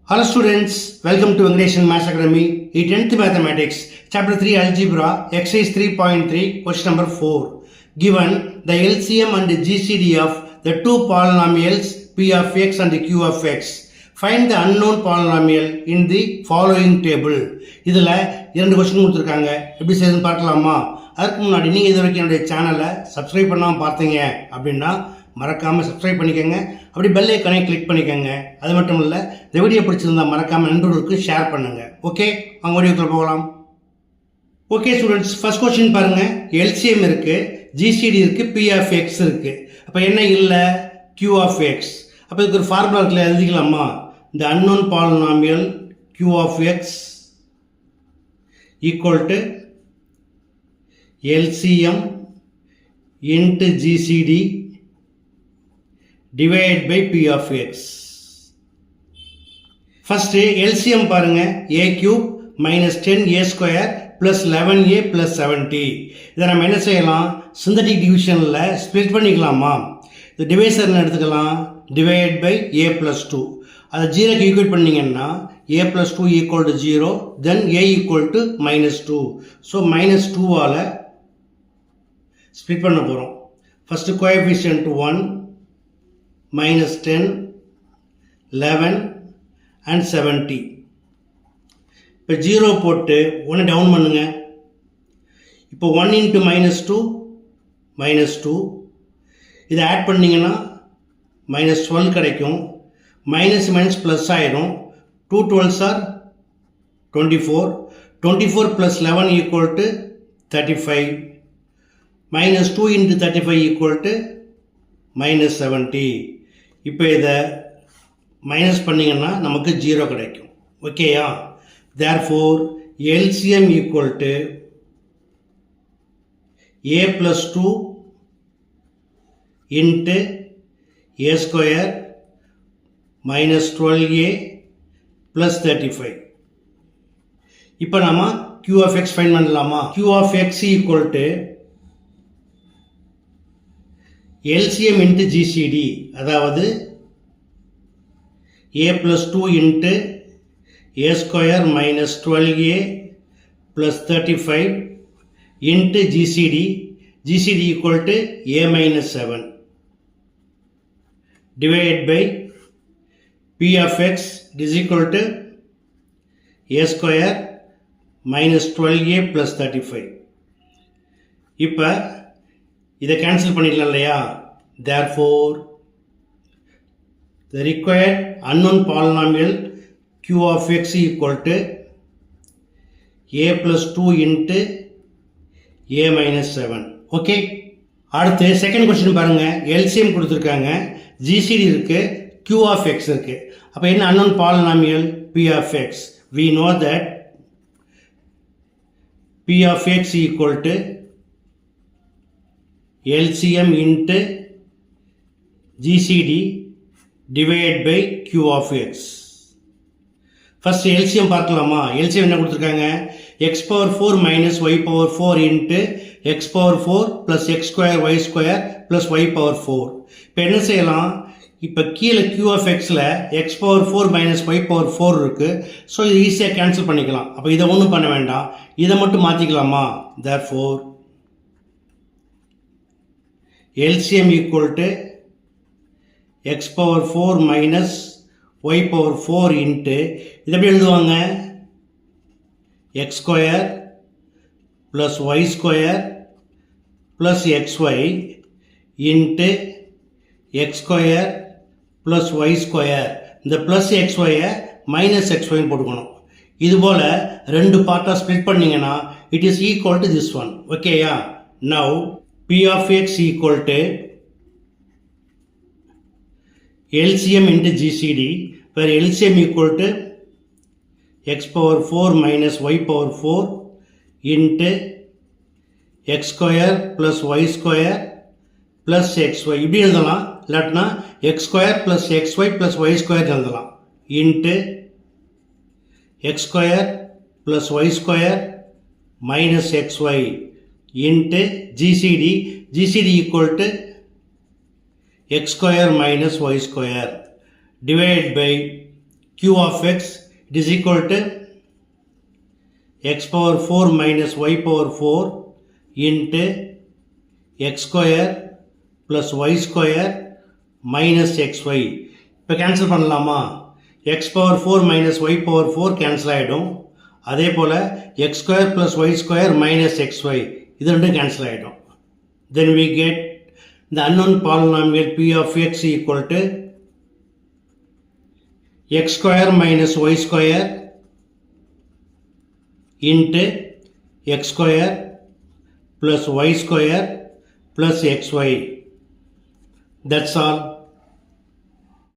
Hello students, welcome to Vengadeshan Maths Academy. 10th Mathematics, Chapter 3 Algebra, Exercise 3.3, Question number 4. Given the LCM and GCD of the two polynomials P of x and Q of x, find the unknown polynomial in the following table. இதில் 2 question கொடுத்துருக்காங்க. எப்படி செய்யுதுன்னு பார்க்கலாமா? அதுக்கு முன்னாடி நீங்கள் இது வரைக்கும் என்னுடைய சேனலை சப்ஸ்கிரைப் பண்ணாமல் பார்த்தீங்க அப்படின்னா மறக்காமல் சப்ஸ்கிரைப் பண்ணிக்கோங்க. அப்படி பெல் ஐக்கானை கிளிக் பண்ணிக்கோங்க. அது மட்டும் இல்லை, இந்த வீடியோ பிடிச்சிருந்தால் மறக்காமல் நண்பர்களுக்கு ஷேர் பண்ணுங்கள். ஓகே, அவங்க வீடியோக்குள்ள போகலாம். ஓகே ஸ்டூடெண்ட்ஸ், ஃபர்ஸ்ட் கொஸ்டின் பாருங்கள். எல்சிஎம் இருக்குது, ஜிசிடி இருக்குது, பி ஆஃப் எக்ஸ் இருக்குது. அப்போ என்ன இல்லை? Q of X. அப்போ இதுக்கு ஒரு ஃபார்முலா இருக்குல்ல, எழுதிக்கலாமா? இந்த unknown polynomial Q of X equal to LCM into GCD divided by P of x. First LCM பாருங்க, a cube minus 10a square plus 11a plus 70. இதை நம்ம என்ன செய்யலாம்? சிந்தட்டிக் டிவிஷனில் ஸ்ப்ளிட் பண்ணிக்கலாமா? இது டிவைசர்னு எடுத்துக்கலாம். Divide by a plus 2. அதை 0க்கு ஈக்குவேட் பண்ணிங்கன்னா a plus 2 equal to 0, then a equal to minus 2. So minus 2ஆல் ஸ்ப்ளிட் பண்ண போகிறோம். First coefficient 1, minus 10, 11 and 70. இப்போ 0 போட்டு 1 டவுன் பண்ணுங்க. இப்போ 1 into minus 2, minus 2. இதை ஆட் பண்ணிங்கன்னா minus 12 கிடைக்கும். மைனஸ் மைனஸ் ப்ளஸ் ஆயிடும். 2 12s are 24. 24 plus 11 equal to 35. minus 2 into 35 equal to minus 70. இப்போ இதை மைனஸ் பண்ணிங்கன்னா நமக்கு 0 கிடைக்கும். ஓகேயா? therefore LCM equal to a plus 2 into a square minus 12a plus 35. இப்போ நம்ம q of x ஃபைண்ட் பண்ணலாமா? q of x equal to LCM into GCD, அதாவது a plus 2 into a square minus 12a plus 35 into GCD. GCD equal to a minus 7 divided by P of x is equal to a square minus 12a plus 35. இப்போ இதை cancel பண்ணிடலாம் இல்லையா? therefore the required unknown polynomial q of x equal to a plus 2 into a minus 7. Okay, அடுத்து second question பாருங்க. LCM கொடுத்துருக்காங்க, GCD இருக்கு, q of x இருக்கு. அப்போ என்ன unknown polynomial? p of x. we know that p of x equal to LCM into GCD divided by Q of x. First LCM பார்க்கலாமா? LCM என்ன கொடுத்துருக்காங்க? x power 4 minus y power 4 into x power 4 plus x square y square plus y power 4. இப்போ என்ன செய்யலாம்? இப்போ கீழே Q of xல x power 4 minus y power 4 இருக்கு. So இது ஈஸியாக கேன்சல் பண்ணிக்கலாம். அப்போ இதை ஒன்றும் பண்ண வேண்டாம், இதை மட்டும் மாற்றிக்கலாமா? therefore LCM equal to x power 4 minus y power 4 into, இதை எப்படி எழுதுவாங்க? x square plus y square plus xy into x square plus y square. இந்த plus xy minus xy போட்டுக்கணும். இதுபோல் ரெண்டு பார்ட்டாக ஸ்ப்ளிட் பண்ணிங்கன்னா it is equal to this one. ஓகேயா? now P of x equal to LCM into GCD, where LCM equal to x power 4 minus y power 4 into x square plus y square plus xy. இப்படி எழுதலாம், இல்லாட்டினா x square plus xy plus y square எழுதலாம். into x square plus y square minus xy into GCD. GCD equal to x square minus y square divided by q of x it is equal to x power 4 minus y power 4 into x square plus y square minus xy. இப்போ cancel பண்ணலாமா? x power 4 minus y power 4 cancel ஆகிடும். அதே போல் x square plus y square minus xy இது ரெண்டும் cancel ஆகிடும். Then we get the unknown polynomial p of x equal to x square minus y square into x square plus y square plus xy. That's all.